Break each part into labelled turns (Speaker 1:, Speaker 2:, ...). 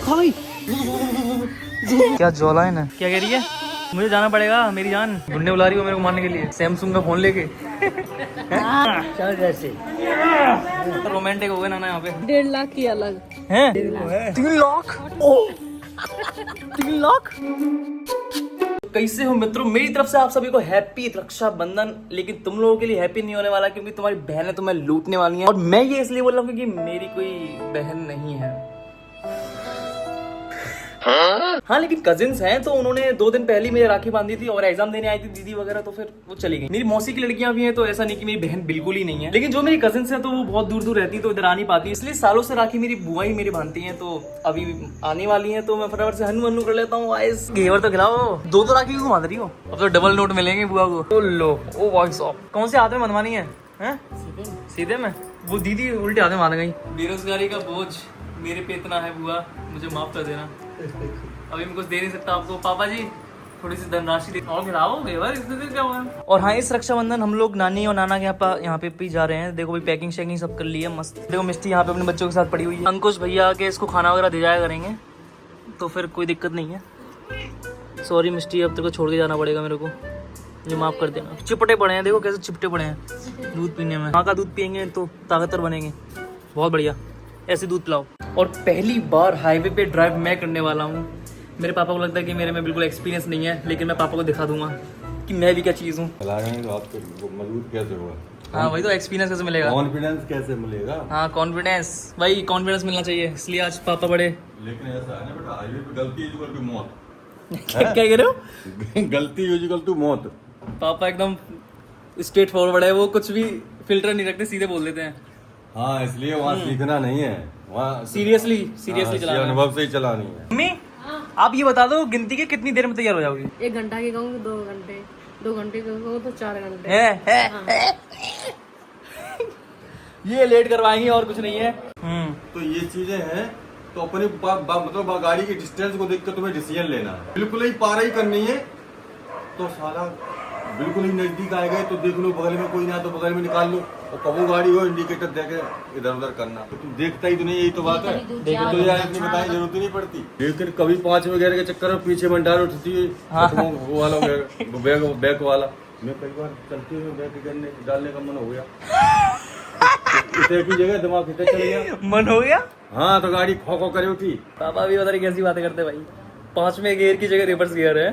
Speaker 1: भाई क्या जॉलाइन है, क्या कह रही है? मुझे जाना पड़ेगा, मेरी जान गुंडे बुला रही हो मेरे को मारने के लिए, सैमसंग का फोन लेके।
Speaker 2: चल जैसे
Speaker 1: रोमांटिक हो गए ना यहाँ पे।
Speaker 3: 1.5 लाख की अलग
Speaker 1: हैं 3 लाख, ओ 3 लाख। कैसे हो मित्रों, मेरी तरफ से आप सभी को हैप्पी रक्षाबंधन। लेकिन तुम लोगों के लिए हैप्पी नहीं होने वाला, क्योंकि तुम्हारी बहनें तुम्हें लूटने वाली हैं। और मैं ये इसलिए बोल रहा हूँ क्योंकि मेरी कोई बहन नहीं है। हाँ लेकिन कजिन्स हैं, तो उन्होंने 2 दिन पहले मेरी राखी बांधी थी और एग्जाम देने आई थी दीदी वगैरह, तो फिर वो चली गई। मेरी मौसी की लड़कियां भी हैं, तो ऐसा नहीं कि मेरी बहन बिल्कुल ही नहीं है। लेकिन जो मेरी कजिन्स हैं तो वो बहुत दूर दूर रहती है, तो इधर आ नहीं पाती, इसलिए सालों से राखी मेरी बुआ ही मेरी बांधती है। तो अभी आने वाली है, तो मैं फटाफट से हनु हनु कर लेता हूँ। आइस घेवर तो खिलाओ। 2 राखी क्यों बांध रही हो? अब तो डबल नोट मिलेंगे बुआ को। तो लो ओ वॉइस ऑफ। कौन से हाथ में बनवानी है? सीधे में? वो दीदी उल्टे हाथ में बांध गई। बेरोजगारी का बोझ मेरे पे इतना है बुआ, मुझे माफ कर देना। अभी मैं कुछ दे नहीं सकता आपको। पापा जी थोड़ी सी धनराशि दे और खिलाओगे यार, इसमें क्या हुआ? और हाँ, इस रक्षाबंधन हम लोग नानी और नाना के यहाँ पे भी जा रहे हैं। देखो भाई पैकिंग शैकिंग सब कर ली है मस्त। देखो मिष्टी यहाँ पे अपने बच्चों के साथ पड़ी हुई है। अंकुश भैया आके इसको खाना वगैरह दे जाया करेंगे, तो फिर कोई दिक्कत नहीं है। सॉरी मिष्टी, अब तेरे को छोड़ के जाना पड़ेगा मेरे को, मुझे माफ कर देना। चिपटे पड़े हैं, देखो कैसे चिपटे पड़े हैं दूध पीने में। माँ का दूध पियेंगे तो ताकतवर बनेंगे। बहुत बढ़िया, ऐसे दूध पिलाओ। और पहली बार हाईवे पे ड्राइव मैं करने वाला हूँ। मेरे पापा को लगता है कि मेरे में बिल्कुल एक्सपीरियंस नहीं है, लेकिन मैं पापा को दिखा दूंगा कि मैं भी क्या चीज़ हूँ।
Speaker 4: तो आपको मजबूत कैसे हुआ?
Speaker 1: हाँ वही तो, एक्सपीरियंस कैसे मिलेगा?
Speaker 4: कॉन्फिडेंस कैसे मिलेगा?
Speaker 1: हाँ कॉन्फिडेंस, भाई कॉन्फिडेंस मिलना चाहिए, इसलिए आज पापा बड़े।
Speaker 4: लेकिन ऐसा है ना बेटा, हाईवे पे गलती इज इक्वल टू मौत।
Speaker 1: क्या कह रहे हो?
Speaker 4: गलती इज इक्वल टू मौत।
Speaker 1: पापा एकदम स्ट्रेट फॉरवर्ड है, वो कुछ भी फिल्टर नहीं रखते, सीधे बोल देते हैं।
Speaker 4: हाँ इसलिए वहाँ सीखना नहीं है, वहाँ
Speaker 1: सीरियसली चलाना,
Speaker 4: अनुभव से ही चलानी है।
Speaker 1: मम्मी आप ये बता दो, गिनती के कितनी देर में तैयार हो जाओगी?
Speaker 3: 1 घंटा की कहूँगी 2 घंटे, 2 घंटे की कहूँ तो 4 घंटे।
Speaker 1: ये लेट करवाएंगे और कुछ नहीं है।
Speaker 4: तो ये चीजें हैं, तो अपनी मतलब गाड़ी के डिस्टेंस को देख कर तुम्हें डिसीजन लेना है। बिल्कुल ही पार ही करनी है, तो साला बिल्कुल ही नजदीक आए गए तो देख लो बगल में कोई ना, तो बगल में निकाल लो। और कबू गाड़ी हो इंडिकेटर देके इधर उधर करना, तो तुम देखता ही तो नहीं, यही तो बात है। देखो तो यार इतनी बताई जरूरत ही नहीं पड़ती। लेकिन कभी 5 वगैरह के चक्कर में पीछे मंडार उठती है।
Speaker 1: हाँ।
Speaker 4: वो वाला बैक वाला, मैं कई बार चलते हुए बैक डालने का मन हो गया। इतने की जगह दिमाग इतने चल गया,
Speaker 1: मन हो गया।
Speaker 4: हाँ तो गाड़ी खो खो करे उठी।
Speaker 1: पापा भी पता नहीं कैसी बातें करते भाई। 5वें गियर की जगह रिवर्स गियर है।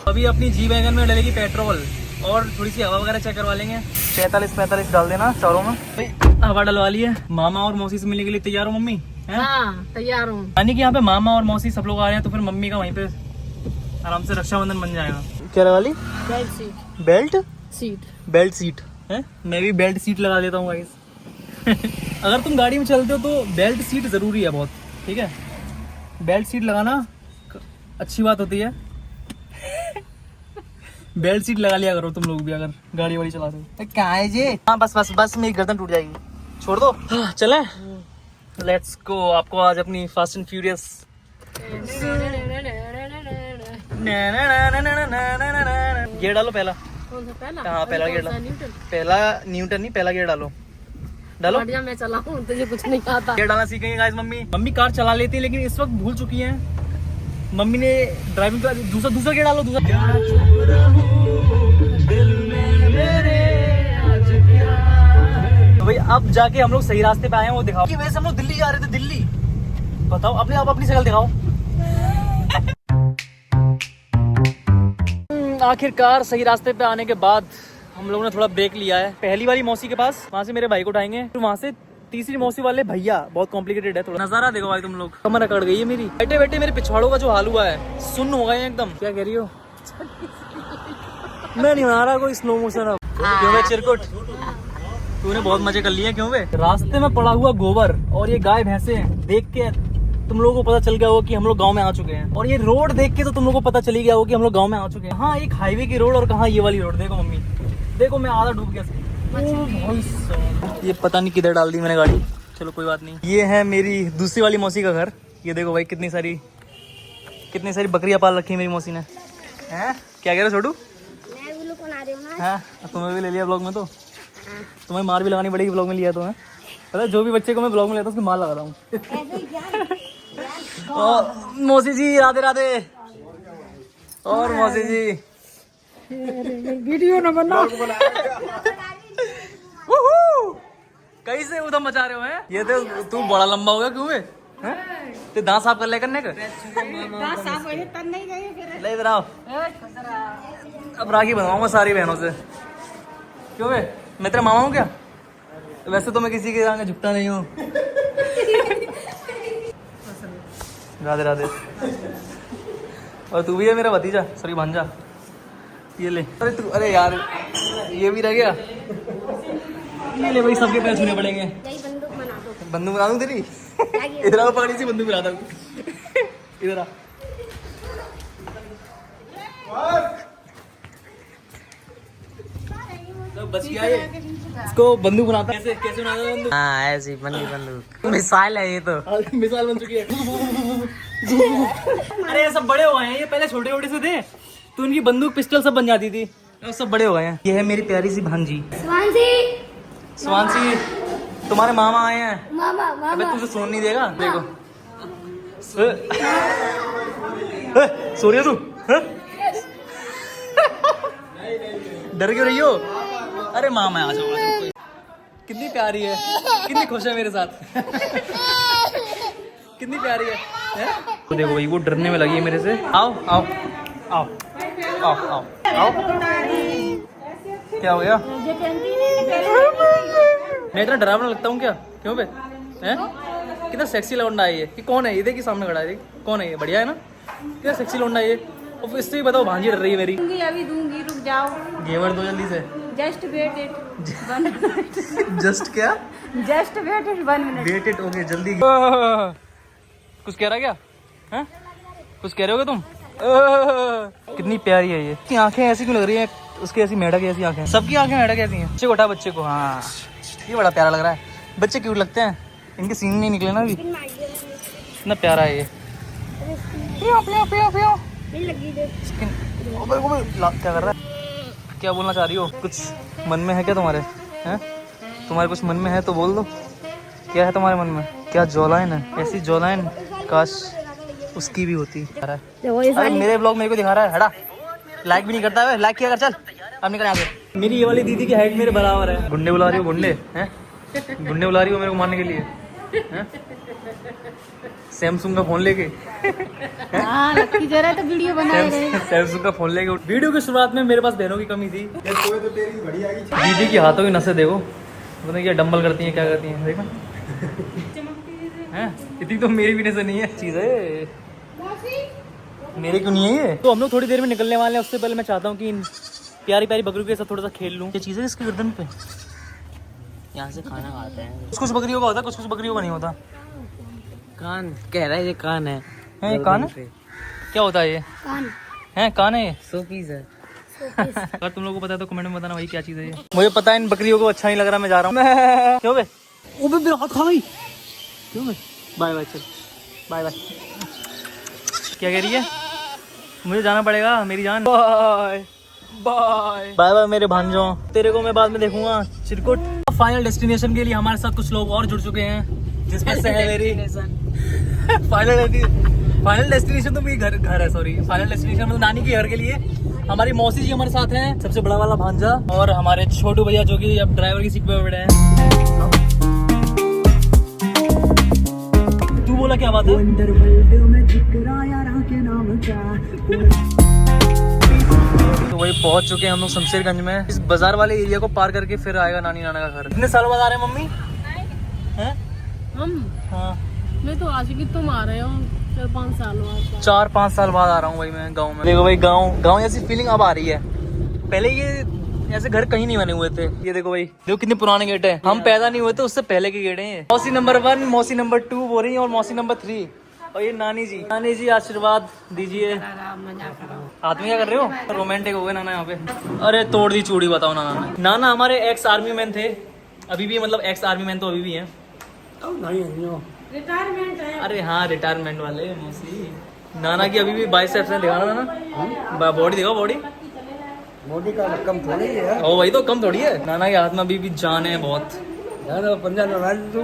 Speaker 1: अभी अपनी जी वैगन में डलेगी पेट्रोल और थोड़ी सी हवा वगैरह चेक करवा लेंगे। 45 डाल देना चारों में। हवा डलवा ली है। मामा और मौसी से मिलने के लिए तैयार हो मम्मी?
Speaker 3: हाँ तैयार हूँ।
Speaker 1: यानी कि यहाँ पे मामा और मौसी सब लोग आ रहे हैं, तो फिर मम्मी का वहीं पे आराम से रक्षाबंधन बन जाएगा। क्या लगा ली?
Speaker 3: Belt seat.
Speaker 1: बेल्ट सीट है? मैं भी बेल्ट सीट लगा देता हूँ गाइस। अगर तुम गाड़ी में चलते हो तो बेल्ट सीट जरूरी है बहुत, ठीक है? बेल्ट सीट लगाना अच्छी बात होती है। बेल्ट सीट लगा लिया करो तुम लोग भी अगर गाड़ी वाड़ी चला रहे हो। कहाँ है जी? हाँ बस मेरी गर्दन टूट जाएगी, छोड़ दो। चले लेट्स गो। आपको आज अपनी फास्ट एंड फ्यूरियस गियर डालो पहला।
Speaker 3: कौन सा पहला?
Speaker 1: हाँ पहला गियर डालो। पहला न्यूटन नहीं, पहला गियर डालो।
Speaker 3: बढ़िया, मैं चलाऊं, तुझे कुछ नहीं आता।
Speaker 1: गियर डालना सीखेंगे गाइस। मम्मी कार चला लेती है, लेकिन इस वक्त भूल चुकी है। मम्मी ने ड्राइविंग का दूसरा गियर डालो। तो भाई अब जाके हम लोग सही रास्ते पे आए हैं, वो दिखाओ कि वैसे हम लोग दिल्ली जा रहे थे। दिल्ली बताओ, अपने आप अपनी शक्ल दिखाओ। आखिरकार सही रास्ते पे आने के बाद हम लोगों ने थोड़ा ब्रेक लिया है। पहली वाली मौसी के पास, वहाँ से मेरे भाई को उठाएंगे, फिर वहाँ से तीसरी मौसी वाले भैया। बहुत कॉम्प्लिकेटेड है थोड़ा। नजारा देखो भाई तुम लोग, कमर अकड़ गई है मेरी। बैठे बैठे मेरे पिछवाड़ों का जो हाल हुआ है, सुन्न हो गए हैं एकदम। क्या कह रही हो? मैं नहीं बना रहा कोई स्लो मोशन। अब क्यों बे चिरकुट, तूने बहुत मजे कर लिए। क्यों बे? रास्ते में पड़ा हुआ गोबर और ये गाय भैंसे देख के तुम लोगों को पता चल गया होगा कि हम लोग गांव में आ चुके हैं। और ये रोड देख के तो तुम लोगों को पता चली गया होगा कि हम लोग गांव में आ चुके हैं। हाँ, एक हाईवे की रोड और कहाँ ये वाली रोड। देखो मम्मी, देखो मैं आधा डूब गया। ये पता नहीं किधर डाल दी मैंने गाड़ी। चलो कोई बात नहीं। ये है मेरी दूसरी वाली मौसी का घर। ये देखो भाई कितनी सारी बकरियां पाल रखी है मेरी मौसी ने। हैं क्या कह रहे हो छोटू?
Speaker 5: मैं व्लॉग बना रही हूँ ना।
Speaker 1: हाँ तुम्हें भी ले लिया ब्लॉग में, तो तुम्हें मार भी लगानी पड़ेगी ब्लॉग में लिया तो है। पता है जो भी बच्चे को मैं ब्लॉग में लेता हूँ उसकी मार लगा रहा हूँ। मौसी जी राधे राधे। और मौसी जी
Speaker 3: वीडियो न बना।
Speaker 1: कहीं से उधम मचा रहे हो हैं? ये तो तू बड़ा लंबा हो गया क्यों है? ते दांत साफ कर ले करने का।
Speaker 3: साफ हो तन नहीं गए फिर।
Speaker 1: ले इधर आओ। अब राखी बनवाऊंगा सारी बहनों से। क्यों है? मैं तेरा मामा हूँ क्या? वैसे तो मैं किसी के आगे झुकता नहीं हूँ। राधे राधे। और तू भी है मेरा भतीजा, सॉरी भांजा। ये ले। अरे तू, अरे यार ये भी रह गया। ये ले भाई, सबके पैर छूने पड़ेंगे।
Speaker 5: यही बंदूक बना दो।
Speaker 1: बंदूक बना दूं तेरी? इधर आओ, पकड़ी सी बंदूक बना दूं। इधर आ। तो बच गया ये। इसको बंदूक बनाता कैसे कैसे बनाता है बंदूक?
Speaker 2: हाँ ऐसी बंदूक मिसाइल है ये तो।
Speaker 1: मिसाइल बन चुकी है। अरे ये सब बड़े हो गए हैं, ये पहले छोटे छोटे से थे तो उनकी बंदूक पिस्टल सब बन जाती थी। अब सब बड़े हो गए हैं। ये है मेरी प्यारी सी भांजी स्वांसी। तुम्हारे मामा आए हैं।
Speaker 5: मामा
Speaker 1: अबे
Speaker 5: मामा
Speaker 1: तुझे सोन नहीं देगा। देखो सो रही है तू? डर क्यों रही हो? अरे मामा आ जाओ। कितनी प्यारी है, कितनी खुश है मेरे साथ। कितनी प्यारी है? तो देखो भाई वो डरने में लगी है मेरे से। आओ आओ आओ आओ आओ आओ। क्या हो गया? मैं इतना डरावना लगता हूँ क्या? क्यों बे? हैं? कितना सेक्सी लौंडा है ये। कि कौन है? ये देखिए सामने खड़ा है। देख कौन है ये? बढ़िया है ना? कितना सेक्सी लौंडा है ये। और इससे भी बताओ भांजी डर रही है मेरी।
Speaker 3: अभी दूंगी, रुक जाओ।
Speaker 1: घेवर दो जल्दी से।
Speaker 3: Just wait it.
Speaker 1: जस्ट क्या?
Speaker 3: Just wait it 1 minute.
Speaker 1: Wait it okay जल्दी। कुछ कह रहा क्या? हैं? कुछ कह रहे होगे तुम? कितनी प्यारी है ये। इसकी आंखें ऐसी क्यों लग रही हैं? उसकी ऐसी मेढक ऐसी आंखें। सबकी आंखें मेढक ऐसी हैं। बच्चे को उठा, बच्चे को। हाँ ये बड़ा प्यारा लग रहा है। बच्चे क्यूट लगते हैं। इनके सींग नहीं निकले ना अभी। इतना प्यारा है ये।
Speaker 5: नहीं लगी दे।
Speaker 1: क्या कर रहा है? क्या बोलना चाह रही हो? कुछ मन में है क्या तुम्हारे? हैं? तुम्हारे कुछ मन में है तो बोल दो। क्या है तुम्हारे मन में? क्या जॉलाइन है? ऐसी जॉलाइन काश उसकी भी होती। अरे मेरे ब्लॉग मेरे को दिखा रहा है। हटा, लाइक भी नहीं करता है। लाइक किया कर। चल अब निकल आगे। मेरी ये वाली दीदी की हाइट मेरे बराबर है। गुंडे बुला रही हो? गुंडे हैं? गुंडे बुला रही हो मेरे को मारने के लिए? सैमसंग का फोन लेके।
Speaker 3: हाँ लक्की जरा तो वीडियो बना रहे।
Speaker 1: सैमसंग का फोन लेके। वीडियो की शुरुआत में मेरे पास बहनों की कमी थी। दीदी की हाथों की नसें देखो, पता नहीं क्या डंबल करती हैं, क्या करती हैं। देखो हैं, इतनी तो मेरी भी नजर नहीं है। चीज है मेरे क्यों नहीं है ये? तो हम लोग थोड़ी देर में निकलने वाले हैं। उससे पहले मैं चाहता हूँ कि इन प्यारी प्यारी बकरियों के साथ थोड़ा सा खेल लूँ। ये चीज़ है इसकी गर्दन पे।
Speaker 2: यहाँ से खाना खाते हैं।
Speaker 1: कुछ कुछ बकरियों का होता है, कुछ कुछ बकरियों का नहीं होता।
Speaker 2: कान कह रहा है ये कान है।
Speaker 1: है ये कान है? क्या होता है ये?
Speaker 5: कान
Speaker 1: है कान है ये?
Speaker 2: 100 पीस है।
Speaker 1: अगर तुम लोगों को पता है तो कमेंट में बताना भाई क्या चीज़ है ये। मुझे पता है इन बकरियों को अच्छा नहीं लग रहा, मैं जा रहा हूँ। क्यों बे? ओ बे मेरा हाथ खा गई। क्यों बे? Bye bye. चल बाय बाय। क्या कह रही है? मुझे जाना पड़ेगा मेरी जान। बाय बाय बाय बाय मेरे भांजों। तेरे को मैं बाद में देखूंगा चिरकुट। फाइनल डेस्टिनेशन के लिए हमारे साथ कुछ लोग और जुड़ चुके हैं, जिसमें से है मेरी फाइनल डेस्टिनेशन तो मेरी घर है। सॉरी, फाइनल डेस्टिनेशन मतलब नानी के घर के लिए हमारी मौसी जी हमारे साथ हैं, सबसे बड़ा वाला भांजा, और हमारे छोटू भैया जो कि अब ड्राइवर की सीट पे बैठे हैं। तू बोला क्या बात है? तो वही पहुंच चुके हैं हम लोग शमशेरगंज में। इस बाजार वाले एरिया को पार करके फिर आएगा नानी नाना का घर। कितने साल बाद आ रहे हैं मम्मी? हैं?
Speaker 3: हम
Speaker 1: हाँ
Speaker 3: मैं तो आज की तुम आ रहे हो 4-5 साल बाद।
Speaker 1: 4-5 साल बाद आ रहा हूँ भाई मैं गाँव में। देखो भाई गाँव जैसी फीलिंग अब आ रही है। पहले ये ऐसे घर कहीं नहीं बने हुए थे। ये देखो भाई, देखो कितने पुराने गेट है। हम पैदा नहीं हुए थे उससे पहले के गेट हैं ये। मौसी नंबर 1, मौसी नंबर 2 बोल रही है, और मौसी नंबर 3, और ये नानी जी आशीर्वाद दीजिए। हाथ में क्या कर रहे हो? रोमांटिक हो गए नाना यहाँ पे। अरे तोड़ दी चूड़ी, बताओ नाना ने। नाना हमारे एक्स आर्मी मैन थे, अभी भी, मतलब एक्स आर्मी मैन तो अभी भी हैं।
Speaker 3: रिटायरमेंट है।
Speaker 1: अरे हाँ रिटायरमेंट वाले मौसी। नाना की अभी भी बाइसेप्स है, दिखाना नाना, बॉडी दिखाओ बॉडी।
Speaker 2: मोदी का कम थोड़ी है।
Speaker 1: ओ वही तो कम थोड़ी है। नाना के हाथ में अभी भी जान है बहुत।
Speaker 2: पंजा लगा तू।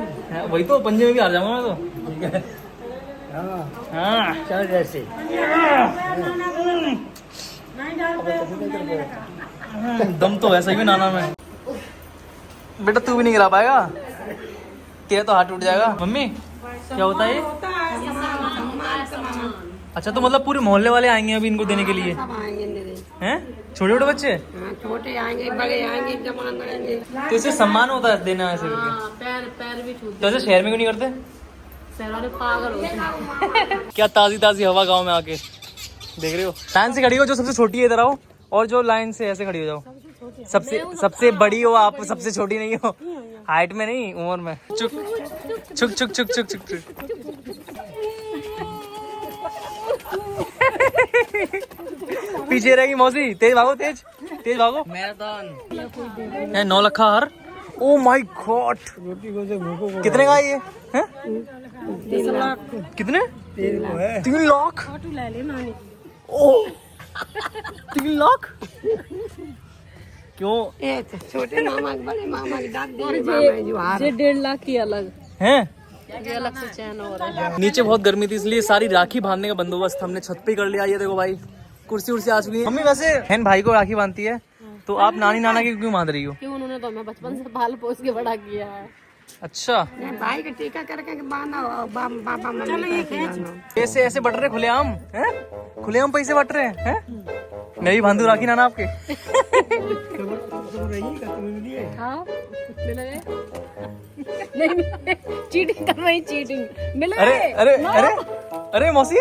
Speaker 1: वही तो पंजे में भी हार जाऊंगा मैं तो। हाँ
Speaker 2: चल जैसे
Speaker 1: दम तो वैसा ही नाना में। बेटा तू भी नहीं गिरा पाएगा, तेरा तो हाथ टूट जाएगा। मम्मी क्या होता है ये? अच्छा तो मतलब पूरे मोहल्ले वाले आएंगे अभी इनको देने के लिए हैं? छोटे छोटे बच्चे?
Speaker 3: छोटे आएंगे, बड़े आएंगे, जवान आएंगे।
Speaker 1: तो इससे सम्मान होता है देना ऐसे करके?
Speaker 3: हाँ, पैर पैर भी छूते।
Speaker 1: तो ऐसे शहर में क्यों नहीं करते?
Speaker 3: शहर वाले पागल होते हैं।
Speaker 1: क्या ताजी ताजी हवा गांव में आके देख रहे हो। लाइन से खड़ी हो, जो सबसे छोटी है इधर आओ, और जो लाइन से ऐसे खड़ी हो जाओ। सबसे बड़ी हो आप, सबसे छोटी नहीं हो, हाइट में नहीं उम्र में। चुक चुक चुक चुक चुक चुक चुक। पीछे रहेगी मौसी, तेज भागो, तेज तेज भागो।
Speaker 2: Marathon
Speaker 1: 9 lakh her. Oh my God, कितने का है ये? हैं?
Speaker 3: 3 लाख।
Speaker 1: कितने? 3 लाख। ओ 3 लाख क्यों
Speaker 3: छोटे मामा बड़े मामा के दांत ये 1.5 लाख की अलग
Speaker 1: हैं?
Speaker 3: ये अलग से चैन हो रहा है।
Speaker 1: नीचे बहुत गर्मी थी इसलिए सारी राखी बांधने का बंदोबस्त हमने छत पे कर लिया। ये देखो भाई कुर्सी उर्सी आ चुकी है। मम्मी वैसे बहन भाई को राखी बांधती है, तो आप नानी नाना की क्यों बांध रही हो?
Speaker 3: क्यों, उन्होंने तो हमें बचपन से पाल पोस के बड़ा किया है।
Speaker 1: अच्छा
Speaker 3: भाई का टीका करके बांधा पापा मम्मी
Speaker 1: ऐसे ऐसे बट रहे खुलेआम हैं? खुलेआम पैसे बट रहे हैं? मैं भी बांधू राखी नाना आपके।
Speaker 3: हाँ नहीं चीटिंग कर रही, चीटिंग मिले।
Speaker 1: अरे अरे अरे अरे मौसी,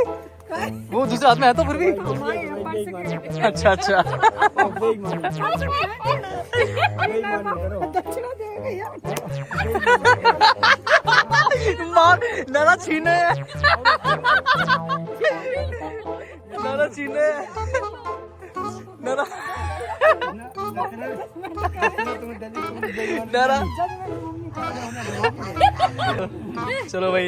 Speaker 1: वो दूसरे हाथ में है तो फिर भी। अच्छा अच्छा मार नाना छीने, नाना छीने, नाना नाना। चलो भाई।